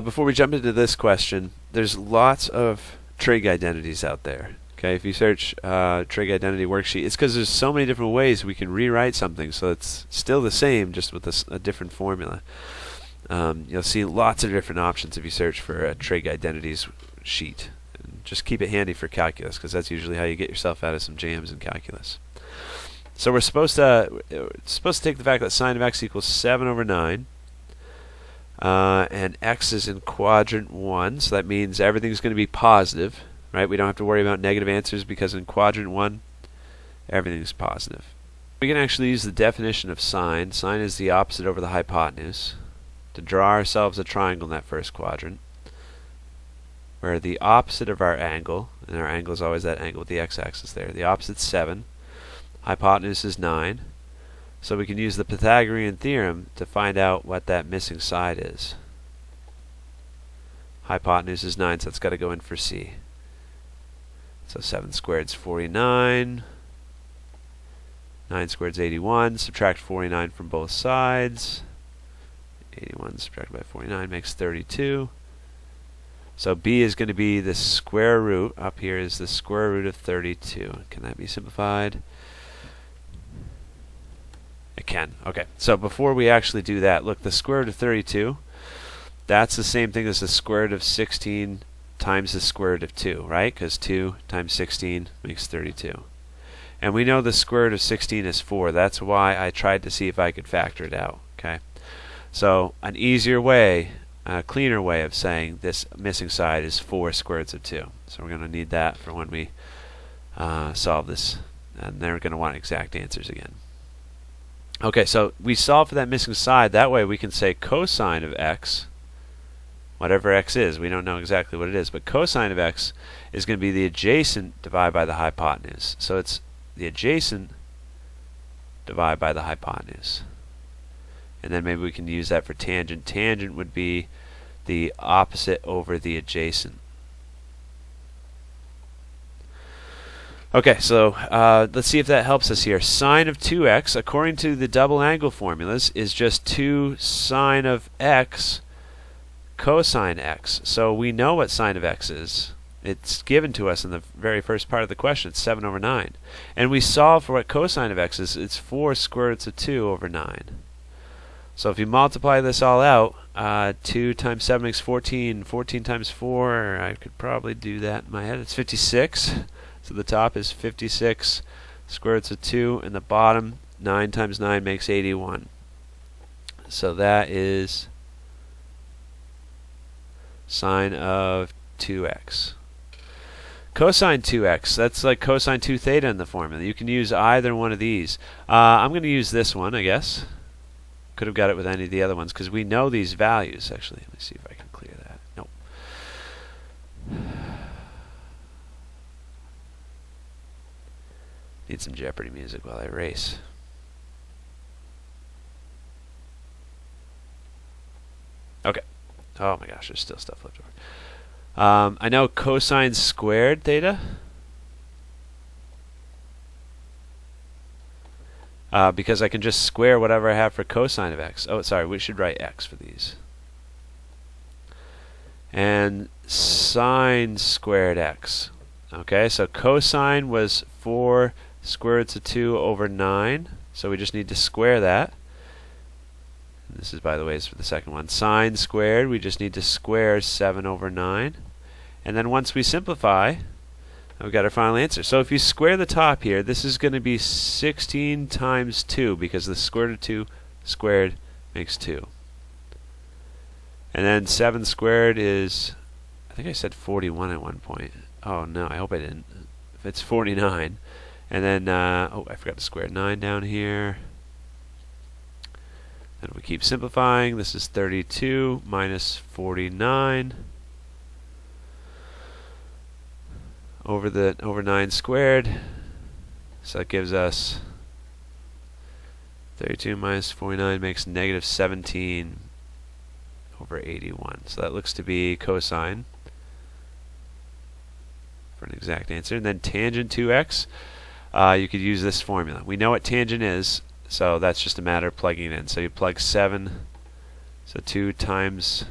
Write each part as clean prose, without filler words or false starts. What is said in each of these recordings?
before we jump into this question, there's lots of trig identities out there. Okay, if you search trig identity worksheet, it's because there's so many different ways we can rewrite something, so it's still the same, just with a different formula. You'll see lots of different options if you search for a trig identities sheet. And just keep it handy for calculus, because that's usually how you get yourself out of some jams in calculus. So we're supposed to take the fact that sine of x equals 7 over 9. And x is in quadrant 1, so that means everything's going to be positive, right? We don't have to worry about negative answers because in quadrant 1, everything's positive. We can actually use the definition of sine. Sine is the opposite over the hypotenuse, to draw ourselves a triangle in that first quadrant, where the opposite of our angle, and our angle is always that angle with the x-axis there, the opposite's 7, hypotenuse is 9. So we can use the Pythagorean theorem to find out what that missing side is. Hypotenuse is 9, so it's got to go in for C. So 7 squared is 49. 9 squared is 81. Subtract 49 from both sides. 81 subtracted by 49 makes 32. So B is going to be the square root. Up here is the square root of 32. Can that be simplified? It can. Okay, so before we actually do that, look, the square root of 32, that's the same thing as the square root of 16 times the square root of 2, right? Because 2 times 16 makes 32. And we know the square root of 16 is 4. That's why I tried to see if I could factor it out, okay? So an easier way, a cleaner way of saying this missing side is 4 square roots of 2. So we're going to need that for when we solve this. And then we're going to want exact answers again. Okay, so we solve for that missing side. That way we can say cosine of x, whatever x is, we don't know exactly what it is, but cosine of x is going to be the adjacent divided by the hypotenuse. So it's the adjacent divided by the hypotenuse. And then maybe we can use that for tangent. Tangent would be the opposite over the adjacent. Okay, so let's see if that helps us here. Sine of 2x, according to the double angle formulas, is just 2 sine of x cosine x. So we know what sine of x is. It's given to us in the very first part of the question. It's 7 over 9. And we solve for what cosine of x is. It's 4 square roots of 2 over 9. So if you multiply this all out, 2 times 7 makes 14. 14 times 4, I could probably do that in my head. It's 56. So the top is 56 square roots of 2, and the bottom, 9 times 9 makes 81. So that is sine of 2x. Cosine 2x, that's like cosine 2 theta in the formula. You can use either one of these. I'm going to use this one, I guess. Could have got it with any of the other ones, because we know these values. Actually, let me see if I can clear that. Nope. Need some Jeopardy music while I erase. Okay. Oh my gosh, there's still stuff left over. I know cosine squared theta. Because I can just square whatever I have for cosine of x. Oh, sorry, we should write x for these. And sine squared x. Okay, so cosine was 4 square roots of 2 over 9. So we just need to square that. This is, by the way, is for the second one. Sine squared, we just need to square 7 over 9. And then once we simplify, we've got our final answer. So if you square the top here, this is going to be 16 times 2, because the square root of 2 squared makes 2. And then 7 squared is, I think I said 41 at one point. Oh no, I hope I didn't. If it's 49. And then, oh, I forgot to square 9 down here. And we keep simplifying. This is 32 minus 49 over 9 squared. So that gives us 32 minus 49 makes negative 17 over 81. So that looks to be cosine for an exact answer. And then tangent 2x, you could use this formula. We know what tangent is, so that's just a matter of plugging it in. So you plug 7, so 2 times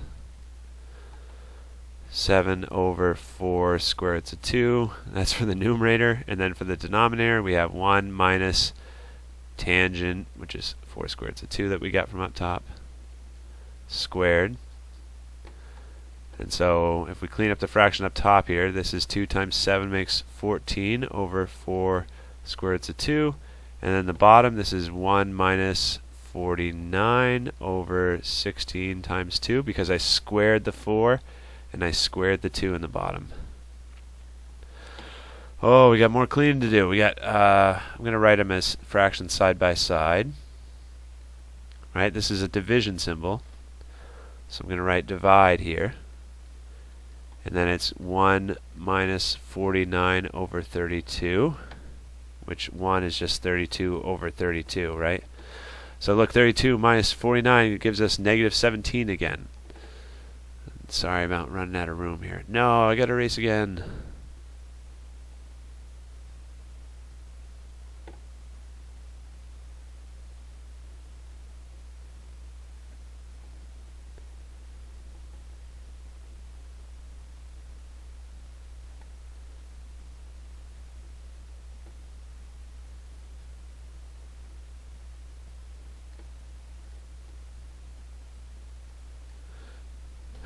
7 over 4 square roots of 2. That's for the numerator. And then for the denominator, we have 1 minus tangent, which is 4 square roots of 2 that we got from up top, squared. And so if we clean up the fraction up top here, this is 2 times 7 makes 14 over 4 square roots of 2. And then the bottom, this is 1 minus 49 over 16 times 2, because I squared the 4 and I squared the 2 in the bottom. Oh, we got more cleaning to do. We got, I'm going to write them as fractions side by side. Right, this is a division symbol. So I'm going to write divide here. And then it's 1 minus 49 over 32, which 1 is just 32 over 32, right? So look, 32 minus 49 gives us negative 17 again. Sorry about running out of room here. No, I got to erase again.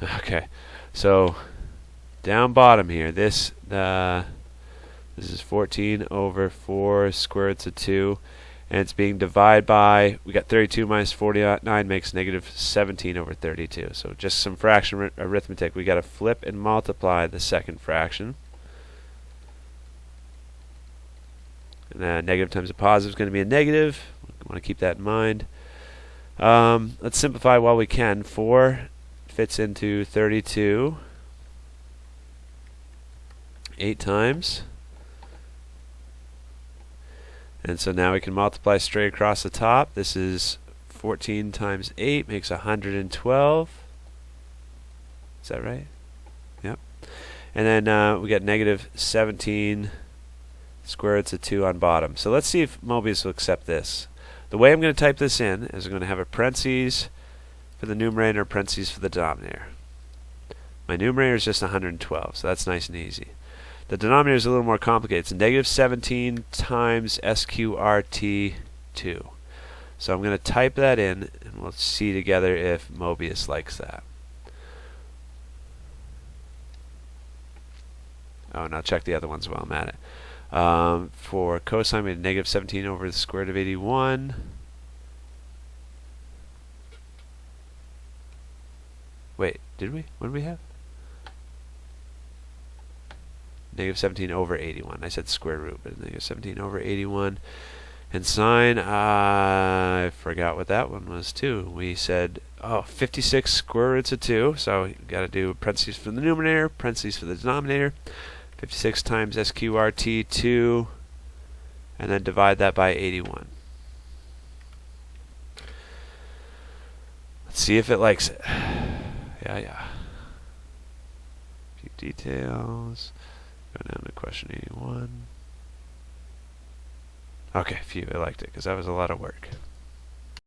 Okay, so down bottom here, this is 14 over 4 square roots of 2, and it's being divided by, we got 32 minus 49 makes negative 17 over 32. So just some fraction arithmetic. We got to flip and multiply the second fraction. And then negative times a positive is going to be a negative. We want to keep that in mind. Let's simplify while we can. 4 fits into 32 8 times. And so now we can multiply straight across the top. This is 14 times 8 makes 112. Is that right? Yep. And then we got negative 17 square roots of 2 on bottom. So let's see if Mobius will accept this. The way I'm going to type this in is I'm going to have a parentheses for the numerator, parentheses for the denominator. My numerator is just 112, so that's nice and easy. The denominator is a little more complicated. It's negative 17 times SQRT2. So I'm going to type that in, and we'll see together if Mobius likes that. Oh, now check the other ones while I'm at it. For cosine, we had negative 17 over the square root of 81. Wait, did we? What did we have? Negative 17 over 81. I said square root, but negative 17 over 81. And sine, I forgot what that one was too. We said, 56 square roots of 2. So you got to do parentheses for the numerator, parentheses for the denominator. 56 times SQRT2, and then divide that by 81. Let's see if it likes it. Yeah. A few details. Go down to question 81. Okay, phew, I liked it because that was a lot of work.